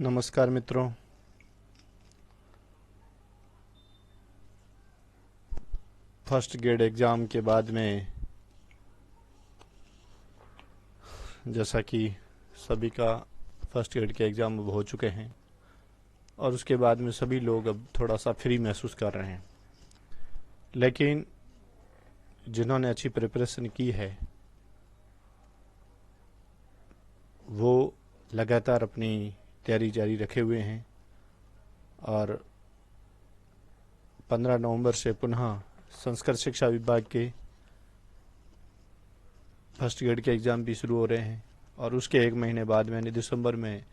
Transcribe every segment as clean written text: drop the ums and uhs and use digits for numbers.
नमस्कार मित्रों। First grade exam के बाद में जैसा कि सभी का फर्स्ट ग्रेड के एग्ज़ाम अब हो चुके हैं और उसके बाद में सभी लोग अब थोड़ा सा फ्री महसूस कर रहे हैं, लेकिन जिन्होंने अच्छी प्रिपरेशन की है वो लगातार अपनी तैयारी जारी रखे हुए हैं और 15 नवंबर से पुनः संस्कृत शिक्षा विभाग के फर्स्ट ग्रेड के एग्ज़ाम भी शुरू हो रहे हैं और उसके एक महीने बाद में यानी दिसंबर में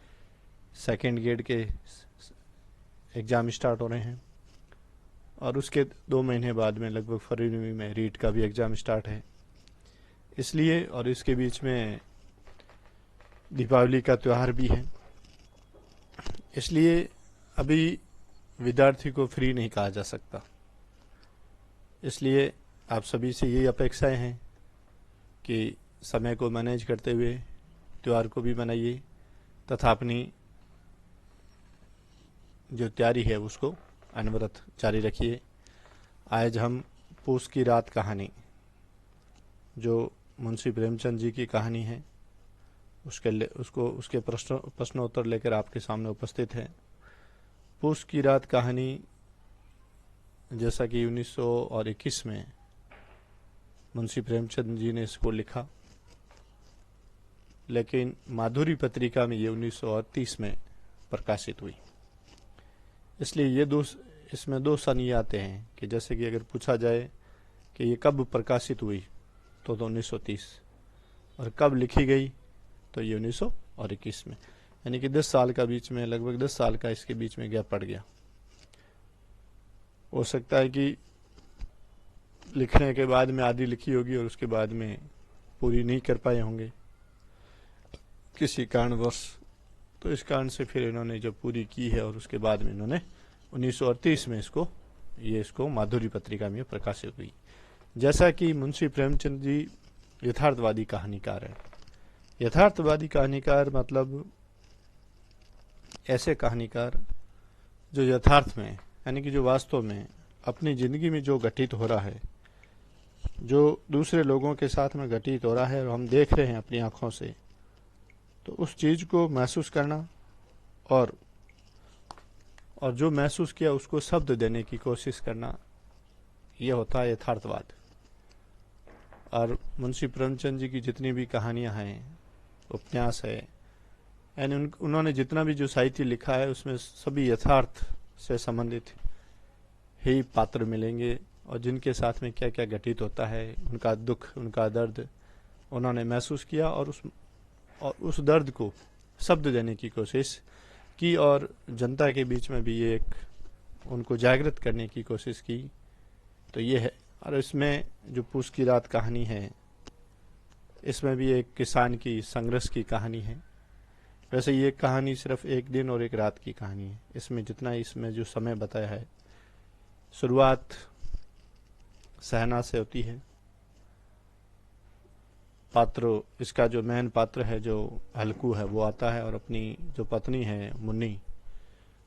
सेकेंड ग्रेड के एग्ज़ाम स्टार्ट हो रहे हैं और उसके 2 महीने बाद में लगभग फरवरी में रीट का भी एग्ज़ाम स्टार्ट है। इसलिए और इसके बीच में दीपावली का त्यौहार भी है, इसलिए अभी विद्यार्थी को फ्री नहीं कहा जा सकता। इसलिए आप सभी से यही अपेक्षाएं हैं कि समय को मैनेज करते हुए त्यौहार को भी मनाइए तथा अपनी जो तैयारी है उसको अनवरत जारी रखिए। आज हम पूस की रात कहानी, जो मुंशी प्रेमचंद जी की कहानी है, उसके प्रश्नोत्तर लेकर आपके सामने उपस्थित है। पूस की रात कहानी जैसा कि 1921 में मुंशी प्रेमचंद जी ने इसको लिखा, लेकिन माधुरी पत्रिका में ये 1930 में प्रकाशित हुई। इसलिए इसमें दो सन ये आते हैं कि जैसे कि अगर पूछा जाए कि ये कब प्रकाशित हुई तो 1930, और कब लिखी गई तो ये 1921 में, यानी कि 10 साल का बीच में, लगभग 10 साल का इसके बीच में गैप पड़ गया। हो सकता है कि लिखने के बाद में आधी लिखी होगी और उसके बाद में पूरी नहीं कर पाए होंगे किसी कारणवश, तो इस कारण से फिर इन्होंने जब पूरी की है और उसके बाद में इन्होंने 1938 में इसको माधुरी पत्रिका में प्रकाशित हुई। जैसा कि मुंशी प्रेमचंद जी यथार्थवादी कहानीकार है। यथार्थवादी कहानीकार मतलब ऐसे कहानीकार जो यथार्थ में, यानी कि जो वास्तव में अपनी जिंदगी में जो घटित हो रहा है, जो दूसरे लोगों के साथ में घटित हो रहा है और हम देख रहे हैं अपनी आंखों से, तो उस चीज को महसूस करना और जो महसूस किया उसको शब्द देने की कोशिश करना, यह होता है यथार्थवाद। और मुंशी प्रेमचंद जी की जितनी भी कहानियां हैं, उपन्यास है, यानी उन्होंने जितना भी जो साहित्य लिखा है उसमें सभी यथार्थ से संबंधित ही पात्र मिलेंगे और जिनके साथ में क्या क्या घटित होता है, उनका दुख, उनका दर्द उन्होंने महसूस किया और उस दर्द को शब्द देने की कोशिश की और जनता के बीच में भी ये एक उनको जागृत करने की कोशिश की। तो ये है। और इसमें जो पूस की रात कहानी है, इसमें भी एक किसान की संघर्ष की कहानी है। वैसे ये कहानी सिर्फ एक दिन और एक रात की कहानी है। इसमें जो समय बताया है, शुरुआत सहना से होती है। इसका जो मेन पात्र है, जो हल्कू है, वो आता है और अपनी जो पत्नी है मुन्नी,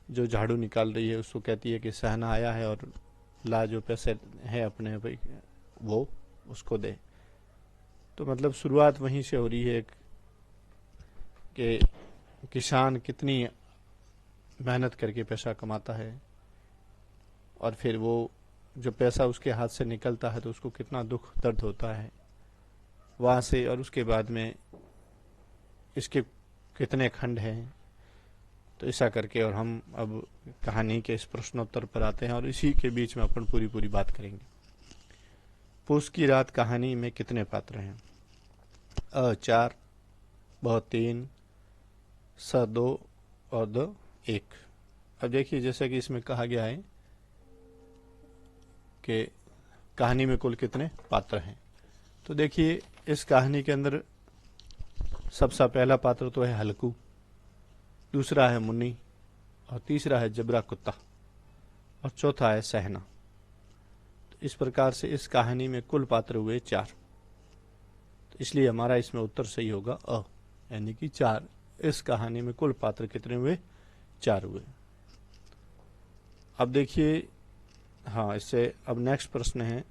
जो झाड़ू निकाल रही है, उसको कहती है कि सहना आया है और ला जो पैसे है अपने भाई वो उसको दे। तो मतलब शुरुआत वहीं से हो रही है कि किसान कितनी मेहनत करके पैसा कमाता है और फिर वो जो पैसा उसके हाथ से निकलता है तो उसको कितना दुख दर्द होता है वहाँ से। और उसके बाद में इसके कितने खंड हैं, तो ऐसा करके और हम अब कहानी के इस प्रश्नोत्तर पर आते हैं और इसी के बीच में अपन पूरी बात करेंगे। पूस की रात कहानी में कितने पात्र हैं? अ 4, ब 3, स 2 और द 1। अब देखिए, जैसा कि इसमें कहा गया है कि कहानी में कुल कितने पात्र हैं, तो देखिए इस कहानी के अंदर सबसे पहला पात्र तो है हल्कू, दूसरा है मुन्नी और तीसरा है जबरा कुत्ता और चौथा है सहना। तो इस प्रकार से इस कहानी में कुल पात्र हुए 4। तो इसलिए हमारा इसमें उत्तर सही होगा अ, यानी कि 4। इस कहानी में कुल पात्र कितने हुए? 4 हुए। अब देखिए, हाँ, इससे अब नेक्स्ट प्रश्न है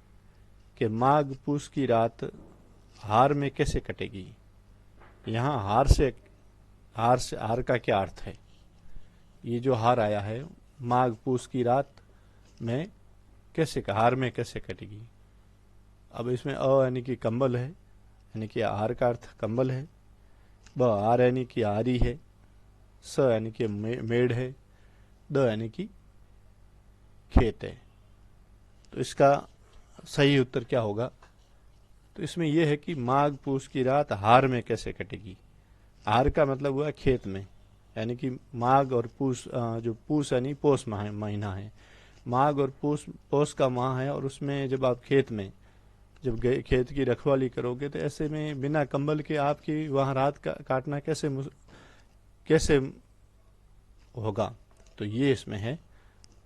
कि माघ पूस की रात हार में कैसे कटेगी। यहाँ हार का क्या अर्थ है। ये जो हार आया है माघ पूस की रात में कैसे, हार में कैसे कटेगी। अब इसमें यानी कि कंबल है, यानी कि हार का अर्थ कंबल है। आर यानी कि आरी है। स यानी कि मेड़ है। द यानी कि खेत है। तो इसका सही उत्तर क्या होगा। तो इसमें यह है कि माघ पूस की रात हार में कैसे कटेगी। हार का मतलब हुआ खेत में, यानी कि माघ और पूस, जो पूस यानी पोष महीना है। माघ और पोष का माह है, और उसमें जब आप खेत में जब खेत की रखवाली करोगे तो ऐसे में बिना कंबल के आपकी वहां रात काटना कैसे होगा। तो ये इसमें है,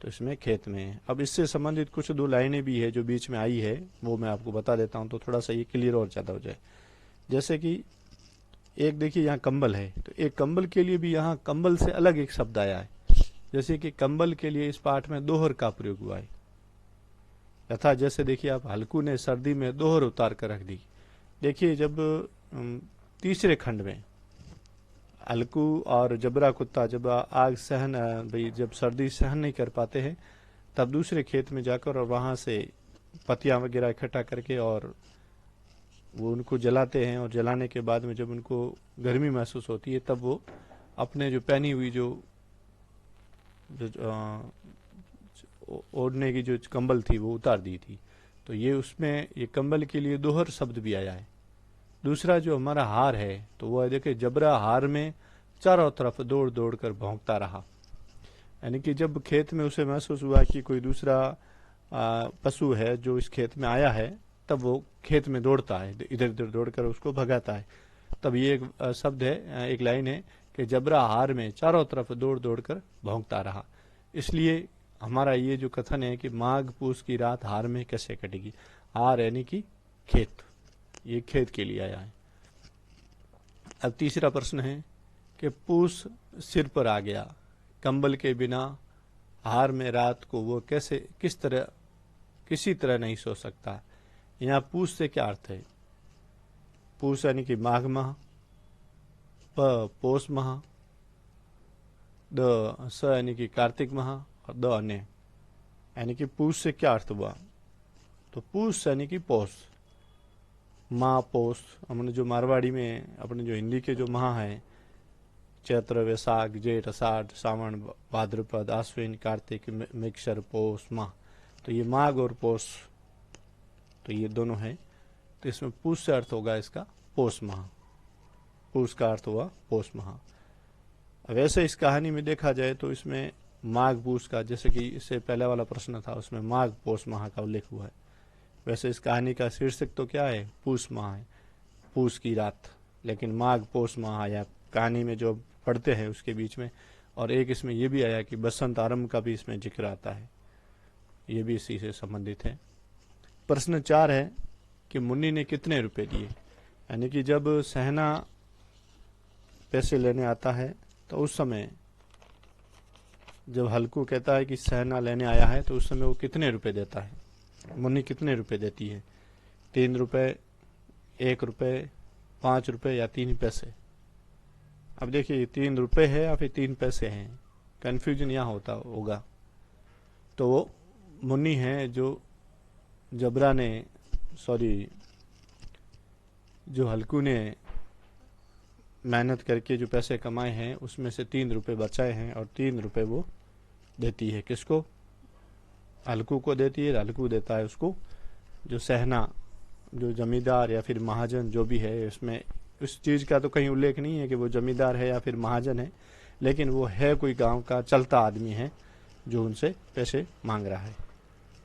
तो इसमें खेत में है। अब इससे संबंधित कुछ 2 लाइनें भी है जो बीच में आई है, वो मैं आपको बता देता हूं तो थोड़ा सा ये क्लियर और ज्यादा हो जाए। जैसे कि एक देखिए यहाँ कंबल है, तो एक कंबल के लिए भी यहाँ कंबल से अलग एक शब्द आया है। जैसे कि कंबल के लिए इस पाठ में दोहर का प्रयोग हुआ है। यथा जैसे देखिए आप, हल्कू ने सर्दी में दोहर उतार कर रख दी। देखिए जब तीसरे खंड में हल्कू और जबरा कुत्ता जब आग सहन भाई जब सर्दी सहन नहीं कर पाते हैं, तब दूसरे खेत में जाकर और वहां से पत्तियां वगैरह इकट्ठा करके और वो उनको जलाते हैं, और जलाने के बाद में जब उनको गर्मी महसूस होती है तब वो अपने जो पहनी हुई जो ओढ़ने की जो कंबल थी वो उतार दी थी। तो ये उसमें ये कंबल के लिए दोहर शब्द भी आया है। दूसरा जो हमारा हार है तो वो है, देखिए जबरा हार में चारों तरफ दौड़ दौड़ कर भौंकता रहा। यानी कि जब खेत में उसे महसूस हुआ कि कोई दूसरा पशु है जो इस खेत में आया है, तब वो खेत में दौड़ता है, इधर उधर दौड़कर उसको भगाता है। तब ये एक शब्द है, एक लाइन है कि जबरा हार में चारों तरफ दौड़ दौड़ कर भौंकता रहा। इसलिए हमारा ये जो कथन है कि माघ पूस की रात हार में कैसे कटेगी, हार यानी कि खेत, ये खेत के लिए आया है। अब तीसरा प्रश्न है कि पूस सिर पर आ गया, कंबल के बिना हार में रात को वो किसी तरह नहीं सो सकता। यहाँ पूस से क्या अर्थ है। पूस यानी कि माघ माह, पोष माह, द स यानी कि कार्तिक माह, और द अन्य यानी कि पूस से क्या अर्थ हुआ। तो पूस यानी कि पोष, माह पोष। हमने जो मारवाड़ी में अपने जो हिंदी के जो माह हैं, चैत्र वैशाख जेठ अषाढ़ सावन भाद्रपद आश्विन कार्तिक मिक्सर पोष माह, तो ये माघ और पोष, तो ये दोनों हैं। तो इसमें पूष से अर्थ होगा इसका पोष माह, पूष का अर्थ हुआ पोष माह। वैसे इस कहानी में देखा जाए तो इसमें माघ पूष का, जैसे कि इससे पहले वाला प्रश्न था उसमें माघ पोष माह का उल्लेख हुआ है, वैसे इस कहानी का शीर्षक तो क्या है, पूष माह है, पूष की रात। लेकिन माघ पोष माह या कहानी में जो पढ़ते हैं उसके बीच में, और एक इसमें यह भी आया कि बसंत आरंभ का भी इसमें जिक्र आता है, ये भी इसी से संबंधित है। प्रश्न 4 है कि मुन्नी ने कितने रुपए दिए। यानी कि जब सहना पैसे लेने आता है तो उस समय जब हल्कू कहता है कि सहना लेने आया है तो उस समय वो कितने रुपए देता है, मुन्नी कितने रुपए देती है। 3 रुपए, 1 रुपए, 5 रुपए या 3 पैसे। अब देखिए 3 रुपए है या फिर 3 पैसे हैं, कंफ्यूजन यहाँ होता होगा। तो वो मुन्नी है जो जबरा ने जो हल्कू ने मेहनत करके जो पैसे कमाए हैं उसमें से 3 रुपए बचाए हैं, और 3 रुपए वो देती है किसको, हल्कू को देती है। हल्कू देता है उसको जो सहना, जो जमींदार या फिर महाजन जो भी है। इसमें उस चीज का तो कहीं उल्लेख नहीं है कि वो जमींदार है या फिर महाजन है, लेकिन वो है कोई गांव का चलता आदमी है जो उनसे पैसे मांग रहा है,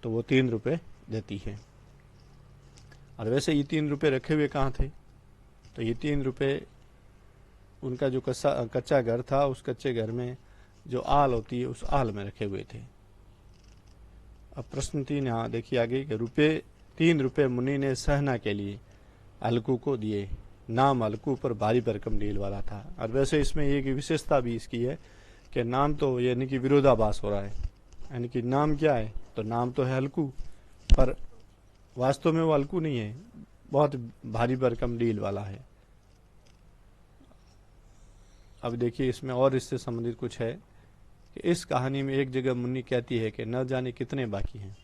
तो वो 3 रुपए देती है। और वैसे ये 3 रुपए रखे हुए कहाँ थे, तो ये 3 रुपए उनका जो कच्चा घर था, उस कच्चे घर में जो आल होती है उस आल में रखे हुए थे। अब प्रश्न 3 यहाँ देखिए आगे कि 3 रुपए मुन्नी ने सहना के लिए हल्कू को दिए। नाम हल्कू पर भारी भरकम डील वाला था। और वैसे इसमें एक विशेषता भी इसकी है कि नाम तो यानी कि विरोधाभास हो रहा है। यानी कि नाम क्या है, तो नाम तो है हल्कू, पर वास्तव में वो हल्कू नहीं है, बहुत भारी भरकम डील वाला है। अब देखिए इसमें और इससे संबंधित कुछ है कि इस कहानी में एक जगह मुन्नी कहती है कि न जाने कितने बाकी हैं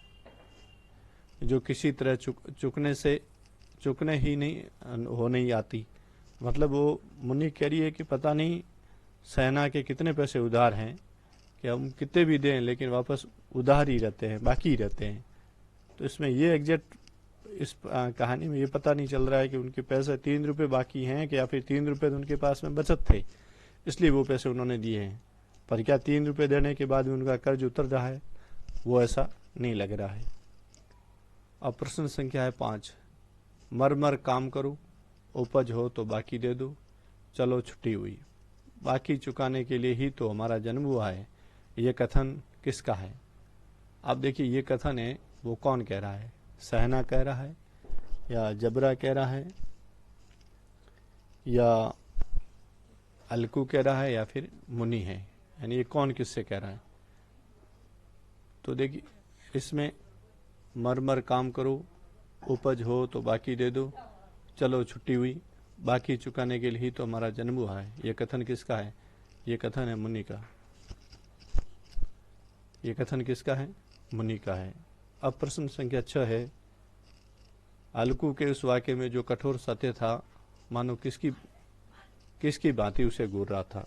जो किसी तरह चुकने ही नहीं हो नहीं आती। मतलब वो मुन्नी कह रही है कि पता नहीं सेना के कितने पैसे उधार हैं कि हम कितने भी दें लेकिन वापस उधार ही रहते हैं, बाकी ही रहते हैं। तो इसमें ये एग्जैक्ट इस कहानी में ये पता नहीं चल रहा है कि उनके पैसे 3 रुपए बाकी हैं कि या फिर 3 रुपए तो उनके पास में बचत थे इसलिए वो पैसे उन्होंने दिए हैं। पर क्या 3 रुपए देने के बाद भी उनका कर्ज उतर रहा है, वो ऐसा नहीं लग रहा है। अब प्रश्न संख्या है 5, मर मर काम करो, उपज हो तो बाकी दे दो, चलो छुट्टी हुई, बाकी चुकाने के लिए ही तो हमारा जन्म हुआ है। ये कथन किसका है? अब देखिए ये कथन है वो कौन कह रहा है, सहना कह रहा है या जबरा कह रहा है या अलकू कह रहा है या फिर मुनि है, यानी ये कौन किससे कह रहा है? तो देखिए इसमें मर मर काम करो, उपज हो तो बाकी दे दो, चलो छुट्टी हुई, बाकी चुकाने के लिए ही तो हमारा जन्म हुआ है। ये कथन किसका है? ये कथन है मुनि का। ये कथन किसका है? मुनि का है। अब प्रश्न संख्या 6 है, अलकू के उस वाक्य में जो कठोर सत्य था मानो किसकी भांति उसे घूर रहा था।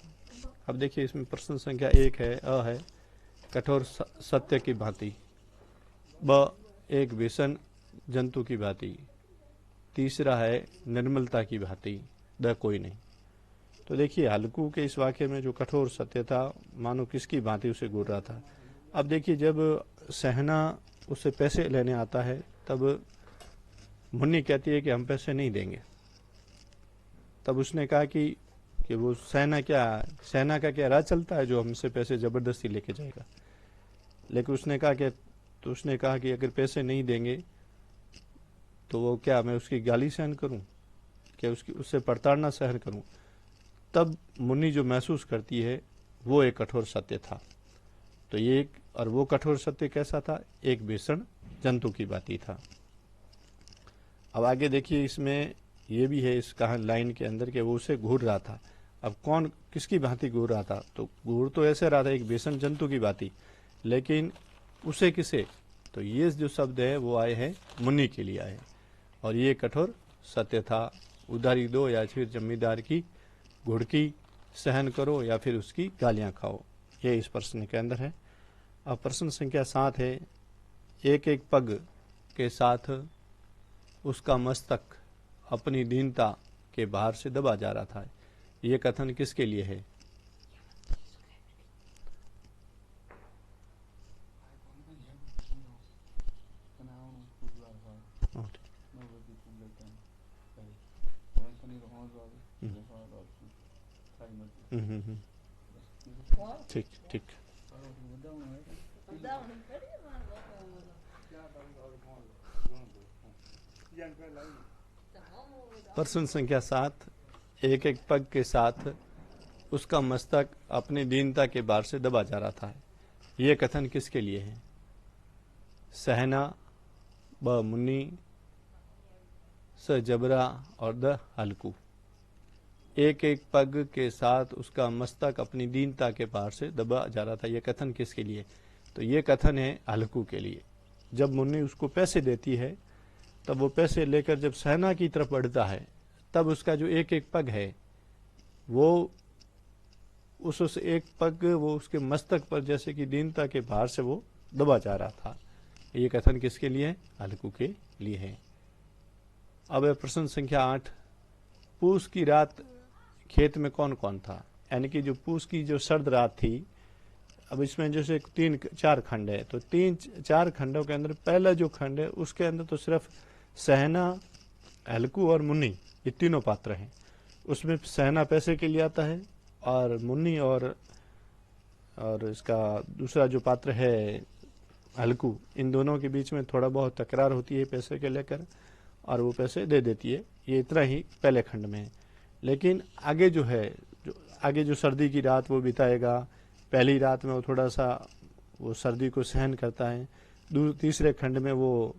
अब देखिए इसमें प्रश्न संख्या 1 है, अ है कठोर सत्य की भांति, ब एक भीषण जंतु की भांति, तीसरा है निर्मलता की भांति, द कोई नहीं। तो देखिए हल्कू के इस वाक्य में जो कठोर सत्य था मानो किसकी भांति उसे घूर रहा था। अब देखिए जब सहना उससे पैसे लेने आता है तब मुन्नी कहती है कि हम पैसे नहीं देंगे। तब उसने कहा कि वो सेना का क्या राज चलता है जो हमसे पैसे जबरदस्ती लेके जाएगा। लेकिन उसने कहा कि अगर पैसे नहीं देंगे तो वो क्या मैं उसकी गाली सहन करूं, क्या उससे प्रताड़ना सहन करूं? तब मुन्नी जो महसूस करती है वो एक कठोर सत्य था। तो ये और वो कठोर सत्य कैसा था? एक भीषण जंतु की बाती था। अब आगे देखिए इसमें ये भी है इस कहानी लाइन के अंदर कि वो उसे घूर रहा था। अब कौन किसकी भांति घूर रहा था? तो घूर तो ऐसे रहा था एक भीषण जंतु की भांति, लेकिन उसे किसे? तो ये जो शब्द है वो आए हैं मुन्नी के लिए आए, और ये कठोर सत्य था। उधारी दो या फिर जमींदार की घुड़की सहन करो या फिर उसकी गालियां खाओ, ये इस प्रश्न के अंदर है। अब प्रश्न संख्या 7 है, एक एक पग के साथ उसका मस्तक अपनी दीनता के भार से दबा जा रहा था। ये कथन किसके लिए है? ठीक ठीक। प्रश्न संख्या 7, एक एक पग के साथ उसका मस्तक अपनी दीनता के भार से दबा जा रहा था। ये कथन किसके लिए है? सहना, ब मुन्नी, स जबरा और द हल्कू। एक एक पग के साथ उसका मस्तक अपनी दीनता के भार से दबा जा रहा था। यह कथन किसके लिए? तो ये कथन है हल्कू के लिए। जब मुन्नी उसको पैसे देती है तब वो पैसे लेकर जब सहना की तरफ बढ़ता है तब उसका जो एक एक पग है वो उस एक पग वो उसके मस्तक पर जैसे कि दीनता के भार से वो दबा जा रहा था। ये कथन किसके लिए है? हल्कू के लिए है। अब प्रश्न संख्या 8, पूस की रात खेत में कौन कौन था? यानी कि जो पूस की जो सर्द रात थी, अब इसमें जैसे 3-4 खंड है, तो 3-4 खंडों के अंदर पहला जो खंड है उसके अंदर तो सिर्फ सहना, हल्कू और मुन्नी ये तीनों पात्र हैं। उसमें सहना पैसे के लिए आता है और मुन्नी और इसका दूसरा जो पात्र है हल्कू, इन दोनों के बीच में थोड़ा बहुत तकरार होती है पैसे के लेकर और वो पैसे दे देती है। ये इतना ही पहले खंड में है। लेकिन आगे जो है, आगे जो सर्दी की रात वो बिताएगा पहली रात में वो थोड़ा सा वो सर्दी को सहन करता है, तीसरे खंड में वो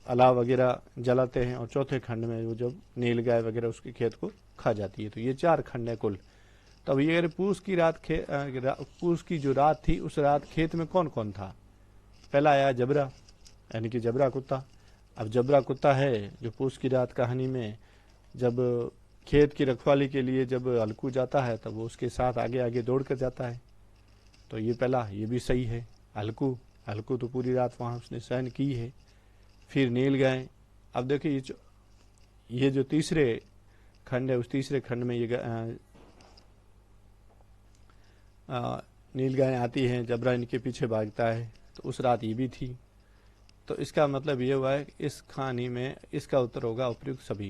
अलाव वगैरह जलाते हैं, और चौथे खंड में वो जब नील गाय वगैरह उसके खेत को खा जाती है। तो ये 4 खंड है कुल। तब ये अगर पूस की पूस की जो रात थी, उस रात खेत में कौन कौन था? पहला आया जबरा, यानी कि जबरा कुत्ता। अब जबरा कुत्ता है जो पूस की रात कहानी में जब खेत की रखवाली के लिए जब अलकू जाता है, तब वो उसके साथ आगे आगे दौड़ कर जाता है। तो ये पहला, ये भी सही है। अलकू तो पूरी रात वहाँ उसने सहन की है। फिर नील गाय। अब देखिए ये जो तीसरे खंड है, उस तीसरे खंड में ये नील गाय आती हैं, जबरा इनके पीछे भागता है। तो उस रात ये भी थी। तो इसका मतलब ये हुआ है कि इस कहानी में इसका उत्तर होगा उपयुक्त सभी,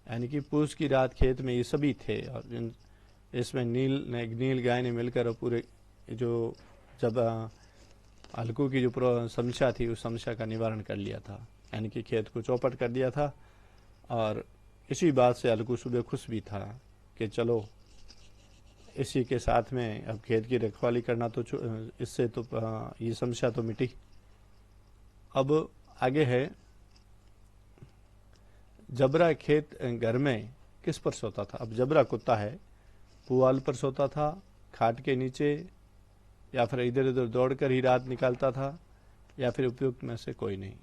यानी कि पूस की रात खेत में ये सभी थे, और इसमें नील गाय ने मिलकर पूरे जो जब अलकू की जो समस्या थी, उस समस्या का निवारण कर लिया था, यानी कि खेत को चौपट कर दिया था। और इसी बात से अलकू सुबह खुश भी था कि चलो इसी के साथ में अब खेत की रखवाली करना, तो इससे तो ये समस्या तो मिटी। अब आगे है, जबरा खेत घर में किस पर सोता था? अब जबरा कुत्ता है, पुआल पर सोता था, खाट के नीचे, या फिर इधर उधर दौड़कर ही रात निकालता था, या फिर उपयुक्त में से कोई नहीं।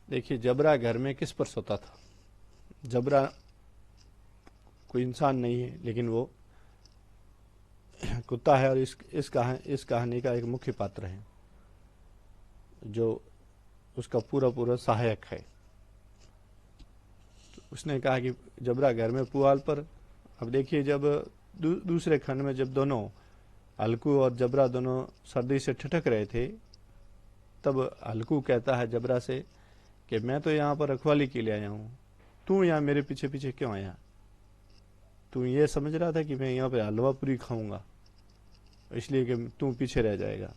देखिए, जबरा घर में किस पर सोता था? जबरा कोई इंसान नहीं है, लेकिन वो कुत्ता है, और इस कहानी का एक मुख्य पात्र है जो उसका पूरा सहायक है। तो उसने कहा कि जबरा घर में पुआल पर। अब देखिए, जब दूसरे खंड में जब दोनों अलकू और जबरा दोनों सर्दी से ठिठक रहे थे, तब अलकू कहता है जबरा से कि मैं तो यहाँ पर रखवाली के लिए आया हूँ, तू यहाँ मेरे पीछे पीछे क्यों आया? तू ये समझ रहा था कि मैं यहाँ पे हलवा पूरी खाऊंगा, इसलिए कि तू पीछे रह जाएगा।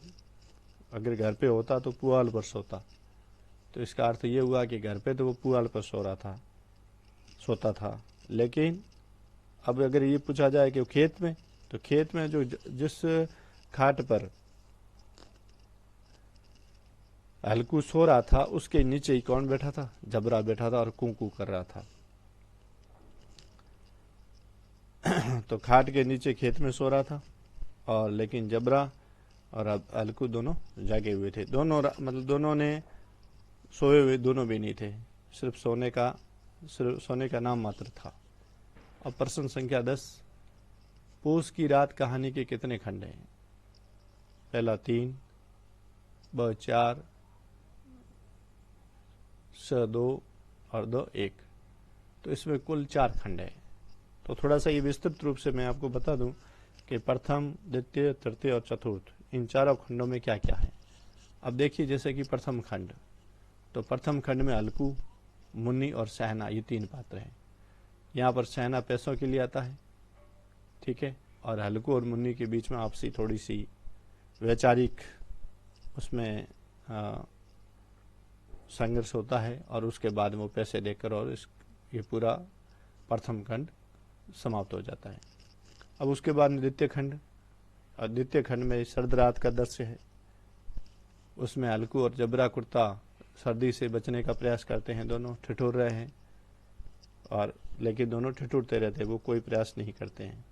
अगर घर पे होता तो पुआल पर सोता। तो इसका अर्थ ये हुआ कि घर पे तो वो पुआल पर सोता था। लेकिन अब अगर ये पूछा जाए कि खेत में, तो खेत में जो जिस खाट पर अलकू सो रहा था, उसके नीचे ही कौन बैठा था? जबरा बैठा था और कूं कर रहा था। तो खाट के नीचे खेत में सो रहा था, और लेकिन जबरा और अलकू दोनों जागे हुए थे। दोनों ने सोए हुए दोनों भी नहीं थे, सिर्फ सोने का नाम मात्र था। अब प्रश्न संख्या 10, पूस की रात कहानी के कितने खंड हैं? पहला 3, ब 4, स 2 और 2 1। तो इसमें कुल 4 खंड है। तो थोड़ा सा ये विस्तृत रूप से मैं आपको बता दूं कि प्रथम, द्वितीय, तृतीय और चतुर्थ, इन चारों खंडों में क्या क्या है। अब देखिए, जैसे कि प्रथम खंड, तो प्रथम खंड में अलकू, मुन्नी और सहना, ये 3 पात्र हैं। यहाँ पर सहना पैसों के लिए आता है, ठीक है, और अलकू और मुन्नी के बीच में आपसी थोड़ी सी वैचारिक उसमें संघर्ष होता है, और उसके बाद वो पैसे देकर और ये पूरा प्रथम खंड समाप्त हो जाता है। अब उसके बाद द्वितीय खंड, और द्वितीय खंड में सर्द रात का दृश्य है। उसमें अलकू और जबरा कुत्ता सर्दी से बचने का प्रयास करते हैं, दोनों ठिठुर रहे हैं, और लेकिन दोनों ठिठुरते रहते हैं, वो कोई प्रयास नहीं करते हैं।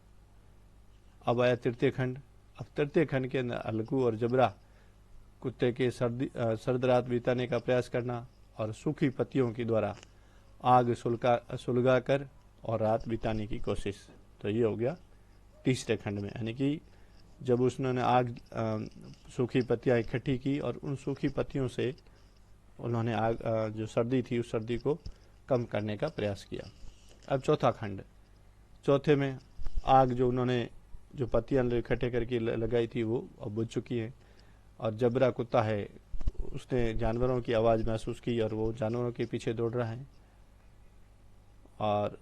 अब आया तृतीय खंड। अब तृतीय खंड के अंदर अलकू और जबरा कुत्ते के सर्द रात बिताने का प्रयास करना, और सूखी पत्तियों के द्वारा आग सुलगा कर और रात बिताने की कोशिश। तो ये हो गया तीसरे खंड में, यानी कि जब उसने आग सूखी पत्तियां इकट्ठी की, और उन सूखी पत्तियों से उन्होंने आग जो सर्दी थी, उस सर्दी को कम करने का प्रयास किया। अब चौथा खंड, चौथे में आग जो उन्होंने जो पत्तियां इकट्ठे करके लगाई थी, वो अब बुझ चुकी है, और जबरा कुत्ता है, उसने जानवरों की आवाज़ महसूस की, और वो जानवरों के पीछे दौड़ रहा है, और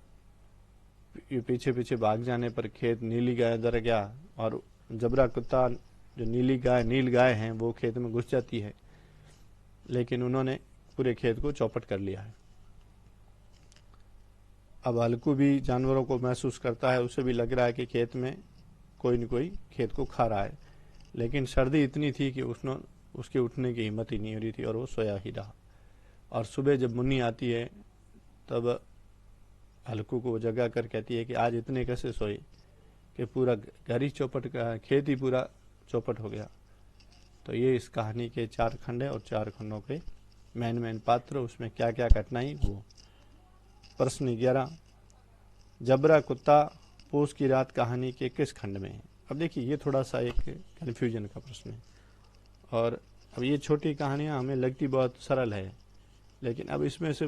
पीछे पीछे भाग जाने पर खेत नीली गाय अंदर गया, और जबरा कुत्ता जो नील गाय हैं, वो खेत में घुस जाती है, लेकिन उन्होंने पूरे खेत को चौपट कर लिया है। अब अलकू भी जानवरों को महसूस करता है, उसे भी लग रहा है कि खेत में कोई न कोई खेत को खा रहा है, लेकिन सर्दी इतनी थी कि उसके उठने की हिम्मत ही नहीं हो रही थी और वो सोया ही रहा। और सुबह जब मुन्नी आती है तब हल्कू को जगा कर कहती है कि आज इतने कैसे सोए कि पूरा घर ही चौपट का, खेत ही पूरा चौपट हो गया। तो ये इस कहानी के 4 खंड है और 4 खंडों के मेन पात्र, उसमें क्या क्या घटनाएं वो। प्रश्न 11, जबरा कुत्ता पूस की रात कहानी के किस खंड में है? अब देखिए ये थोड़ा सा एक कन्फ्यूजन का प्रश्न है, और अब ये छोटी कहानियां हमें लगती बहुत सरल है, लेकिन अब इसमें से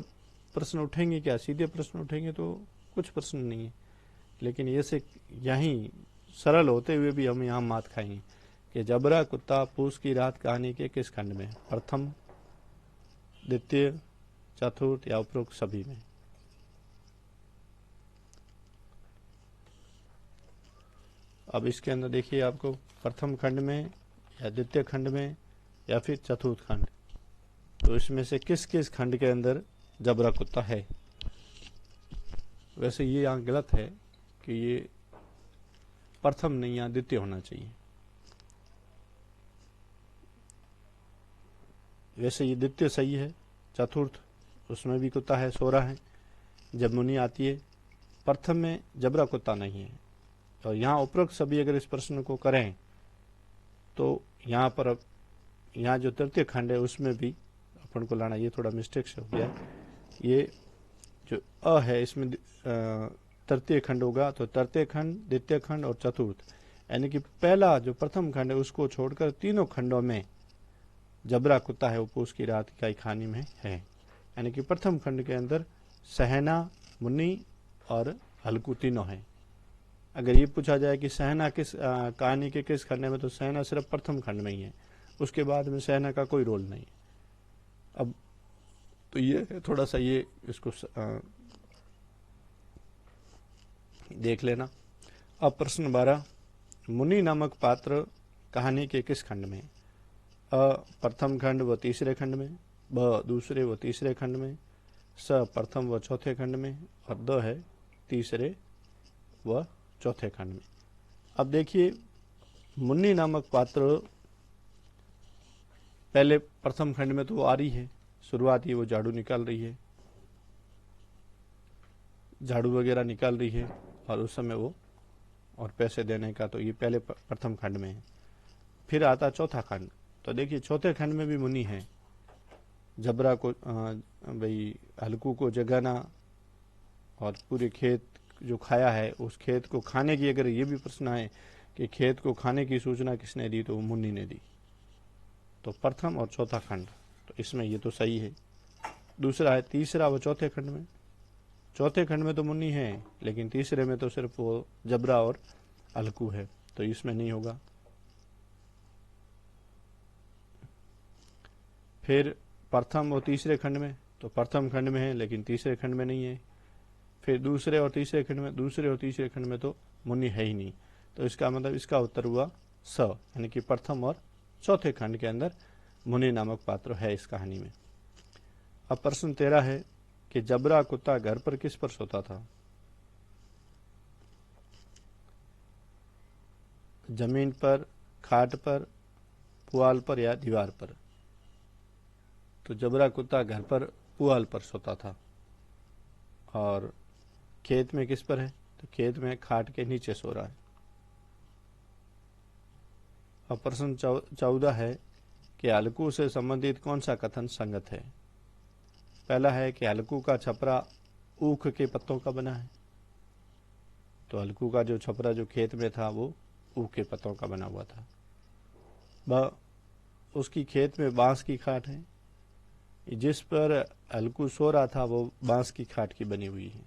प्रश्न उठेंगे क्या? सीधे प्रश्न उठेंगे तो कुछ प्रश्न नहीं है, लेकिन ये से यहीं सरल होते हुए भी हम यहाँ मात खाएंगे कि जबरा कुत्ता पूस की रात कहानी के किस खंड में? प्रथम, द्वितीय, चतुर्थ या उपरोक्त सभी में? अब इसके अंदर देखिए आपको प्रथम खंड में या द्वितीय खंड में या फिर चतुर्थ खंड, तो इसमें से किस किस खंड के अंदर जबरा कुत्ता है? वैसे ये यहाँ गलत है कि ये प्रथम नहीं, यहाँ द्वितीय होना चाहिए। वैसे ये द्वितीय सही है। चतुर्थ, उसमें भी कुत्ता है, सो रहा है जब मुनि आती है। प्रथम में जबरा कुत्ता नहीं है। और यहाँ उपरोक्त सभी अगर इस प्रश्न को करें तो यहाँ पर अब यहाँ जो तृतीय खंड है उसमें भी अपन को लाना, ये थोड़ा मिस्टेक से हो गया। ये जो अ है इसमें तृतीय खंड होगा, तो तृतीय खंड, द्वितीय खंड और चतुर्थ, यानी कि पहला जो प्रथम खंड है उसको छोड़कर तीनों खंडों में जबरा कुत्ता है वो पूस की रात की कहानी में है। यानी कि प्रथम खंड के अंदर सहना, मुन्नी और हल्कू तीनों हैं। अगर ये पूछा जाए कि सहना किस कहानी के किस खंड में, तो सहना सिर्फ प्रथम खंड में ही है, उसके बाद में सहना का कोई रोल नहीं। अब तो ये थोड़ा सा ये इसको देख लेना। अब प्रश्न 12, मुनि नामक पात्र कहानी के किस खंड में? अ प्रथम खंड व तीसरे खंड में, ब दूसरे व तीसरे खंड में, स प्रथम व चौथे खंड में, और द है तीसरे व चौथे खंड में। अब देखिए मुन्नी नामक पात्र पहले प्रथम खंड में तो वो आ रही है, शुरुआत ही वो झाड़ू निकाल रही है, झाड़ू वगैरह निकाल रही है, और उस समय वो और पैसे देने का, तो ये पहले प्रथम खंड में है। फिर आता चौथा खंड, तो देखिए चौथे खंड में भी मुनि है। जबरा को भाई हल्कू को जगाना और पूरे खेत जो खाया है उस खेत को खाने की, अगर ये भी प्रश्न है कि खेत को खाने की सूचना किसने दी, तो वो मुनि ने दी। तो प्रथम और चौथा खंड, तो इसमें ये तो सही है। दूसरा है तीसरा व चौथे खंड में। चौथे खंड में तो मुन्नी है, लेकिन तीसरे में तो सिर्फ वो जबरा और हल्कू है, तो इसमें नहीं होगा। फिर प्रथम और तीसरे खंड में, तो प्रथम खंड में है लेकिन तीसरे खंड में नहीं है। फिर दूसरे और तीसरे खंड में, दूसरे और तीसरे खंड में तो मुनि है ही नहीं, तो इसका मतलब इसका उत्तर हुआ स, यानी कि प्रथम और चौथे खंड के अंदर मुनि नामक पात्र है इस कहानी में। अब प्रश्न 13 है कि जबरा कुत्ता घर पर किस पर सोता था? जमीन पर, खाट पर, पुआल पर या दीवार पर? तो जबरा कुत्ता घर पर पुआल पर सोता था। और खेत में किस पर है? तो खेत में खाट के नीचे सो रहा है। अब प्रश्न 14 है कि हल्कू से संबंधित कौन सा कथन संगत है? पहला है कि हल्कू का छपरा ऊख के पत्तों का बना है, तो हल्कू का जो छपरा जो खेत में था वो ऊख के पत्तों का बना हुआ था। उसकी खेत में बांस की खाट है, जिस पर हल्कू सो रहा था वो बांस की खाट की बनी हुई है।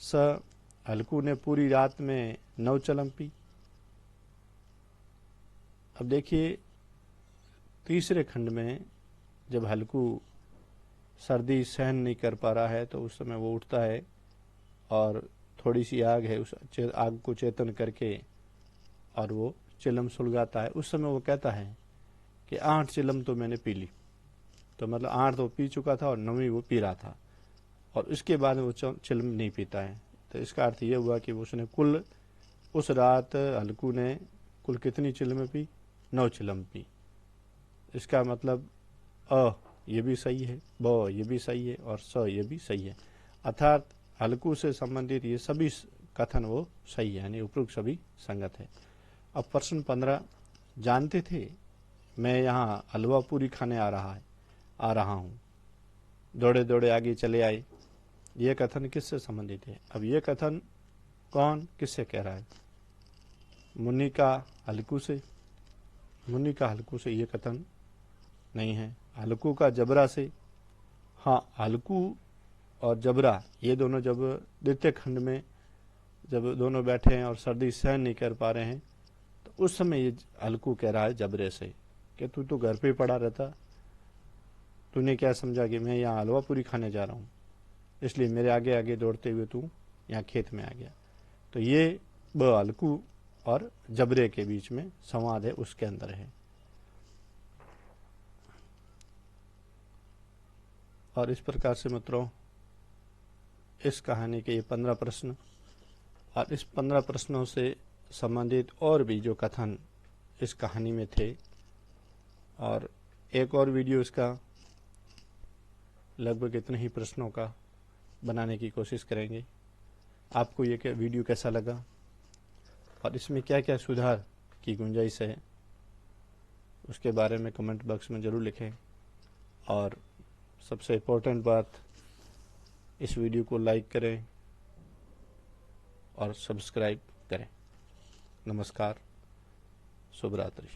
स हल्कू ने पूरी रात में 9 चलम पी। अब देखिए तीसरे खंड में जब हल्कू सर्दी सहन नहीं कर पा रहा है तो उस समय वो उठता है और थोड़ी सी आग है, उस आग को चेतन करके और वो चिलम सुलगाता है। उस समय वो कहता है कि 8 चिलम तो मैंने पी ली, तो मतलब 8 तो पी चुका था और 9वीं वो पी रहा था, और उसके बाद वो चिलम नहीं पीता है। तो इसका अर्थ ये हुआ कि उसने कुल उस रात हल्कू ने कुल कितनी चिलम पी? 9 चिलम पी। इसका मतलब अ ये भी सही है, ब ये भी सही है और स ये भी सही है, अर्थात हल्कू से संबंधित ये सभी कथन वो सही है, यानी उपरोक्त सभी संगत है। अब प्रश्न 15, जानते थे मैं यहाँ हलवा पूरी खाने आ रहा हूँ, दौड़े दौड़े आगे चले आए, ये कथन किससे संबंधित है? अब ये कथन कौन किससे कह रहा है? मुन्नी का हल्कू से? मुन्नी का हल्कू से ये कथन नहीं है। हल्कू का जबरा से? हाँ, हल्कू और जबरा ये दोनों जब द्वितीय खंड में जब दोनों बैठे हैं और सर्दी सहन नहीं कर पा रहे हैं, तो उस समय ये हल्कू कह रहा है जबरे से कि तू तो घर पे पड़ा रहता, तूने क्या समझा कि मैं यहाँ हलवा पूरी खाने जा रहा हूँ, इसलिए मेरे आगे आगे दौड़ते हुए तू यहाँ खेत में आ गया। तो ये ब हल्कू और जबरे के बीच में संवाद है, उसके अंदर है। और इस प्रकार से मित्रों इस कहानी के ये 15 प्रश्न और इस 15 प्रश्नों से संबंधित और भी जो कथन इस कहानी में थे, और एक और वीडियो इसका लगभग इतने ही प्रश्नों का बनाने की कोशिश करेंगे। आपको ये वीडियो कैसा लगा और इसमें क्या क्या सुधार की गुंजाइश है, उसके बारे में कमेंट बॉक्स में ज़रूर लिखें। और सबसे इम्पोर्टेंट बात, इस वीडियो को लाइक करें और सब्सक्राइब करें। नमस्कार, शुभ रात्रि।